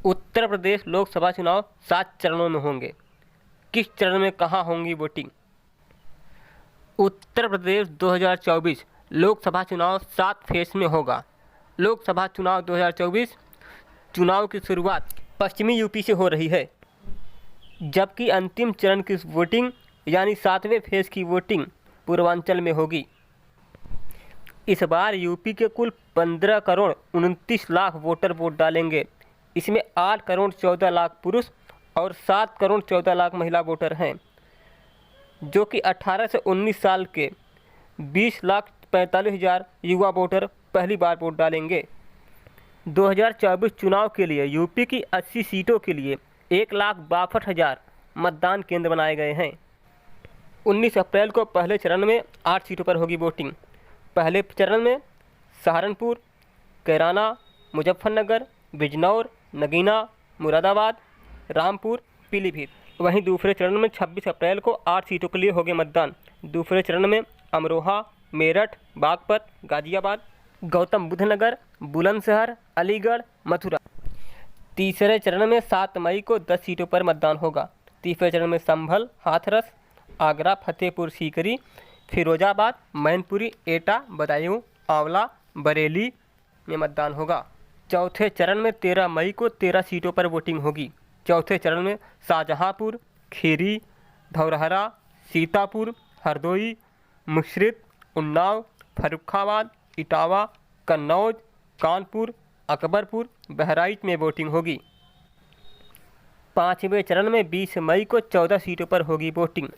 उत्तर प्रदेश लोकसभा चुनाव 7 चरणों में होंगे। किस चरण में कहाँ होंगी वोटिंग? उत्तर प्रदेश 2024 लोकसभा चुनाव 7 फेज में होगा। लोकसभा चुनाव 2024 चुनाव की शुरुआत पश्चिमी यूपी से हो रही है, जबकि अंतिम चरण की वोटिंग यानी 7वें फेज की वोटिंग पूर्वांचल में होगी। इस बार यूपी के कुल 15 करोड़ 29 लाख वोटर वोट डालेंगे। इसमें 8 करोड़ 14 लाख पुरुष और 7 करोड़ 14 लाख महिला वोटर हैं, जो कि 18 से 19 साल के 20,45,000 युवा वोटर पहली बार वोट डालेंगे। 2024 चुनाव के लिए यूपी की 80 सीटों के लिए 1,62,000 मतदान केंद्र बनाए गए हैं। 19 अप्रैल को पहले चरण में 8 सीटों पर होगी वोटिंग। पहले चरण में सहारनपुर, कैराना, मुजफ्फरनगर, बिजनौर, नगीना, मुरादाबाद, रामपुर, पीलीभीत। वहीं दूसरे चरण में 26 अप्रैल को 8 सीटों के लिए होंगे मतदान। दूसरे चरण में अमरोहा, मेरठ, बागपत, गाजियाबाद, गौतम बुद्ध नगर, बुलंदशहर, अलीगढ़, मथुरा। तीसरे चरण में 7 मई को 10 सीटों पर मतदान होगा। तीसरे चरण में संभल, हाथरस, आगरा, फतेहपुर सीकरी, फिरोजाबाद, मैनपुरी, एटा, बदायूं, आंवला, बरेली में मतदान होगा। चौथे चरण में 13 मई को 13 सीटों पर वोटिंग होगी। चौथे चरण में शाहजहांपुर, खीरी, धौरहरा, सीतापुर, हरदोई, मुशर्रफ, उन्नाव, फर्रुखाबाद, इटावा, कन्नौज, कानपुर, अकबरपुर, बहराइच में वोटिंग होगी। पाँचवें चरण में 20 मई को 14 सीटों पर होगी वोटिंग।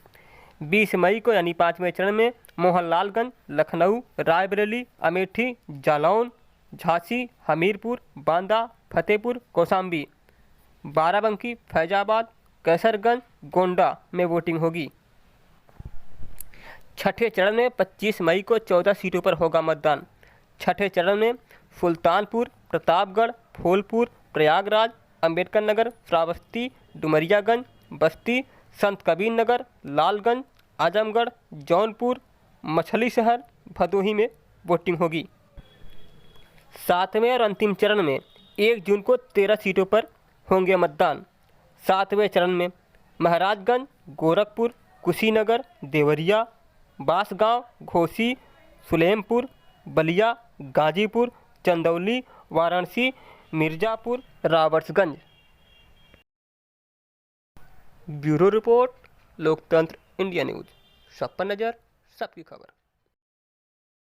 20 मई को यानी पाँचवें चरण में मोहनलालगंज, लखनऊ, रायबरेली, अमेठी, जालौन, झांसी, हमीरपुर, बांदा, फतेहपुर, कौशाम्बी, बाराबंकी, फैजाबाद, कैसरगंज, गोंडा में वोटिंग होगी। छठे चरण में 25 मई को 14 सीटों पर होगा मतदान। छठे चरण में सुल्तानपुर, प्रतापगढ़, फूलपुर, प्रयागराज, अंबेडकर नगर, श्रावस्ती, डुमरियागंज, बस्ती, संत कबीर नगर, लालगंज, आजमगढ़, जौनपुर, मछली शहर, भदोही में वोटिंग होगी। सातवें और अंतिम चरण में 1 जून को 13 सीटों पर होंगे मतदान। सातवें चरण में महाराजगंज, गोरखपुर, कुशीनगर, देवरिया, बांसगांव, घोसी, सुलेमपुर, बलिया, गाजीपुर, चंदौली, वाराणसी, मिर्ज़ापुर, राबर्ट्सगंज। ब्यूरो रिपोर्ट, लोकतंत्र इंडिया न्यूज़। सब पर नज़र, सबकी खबर।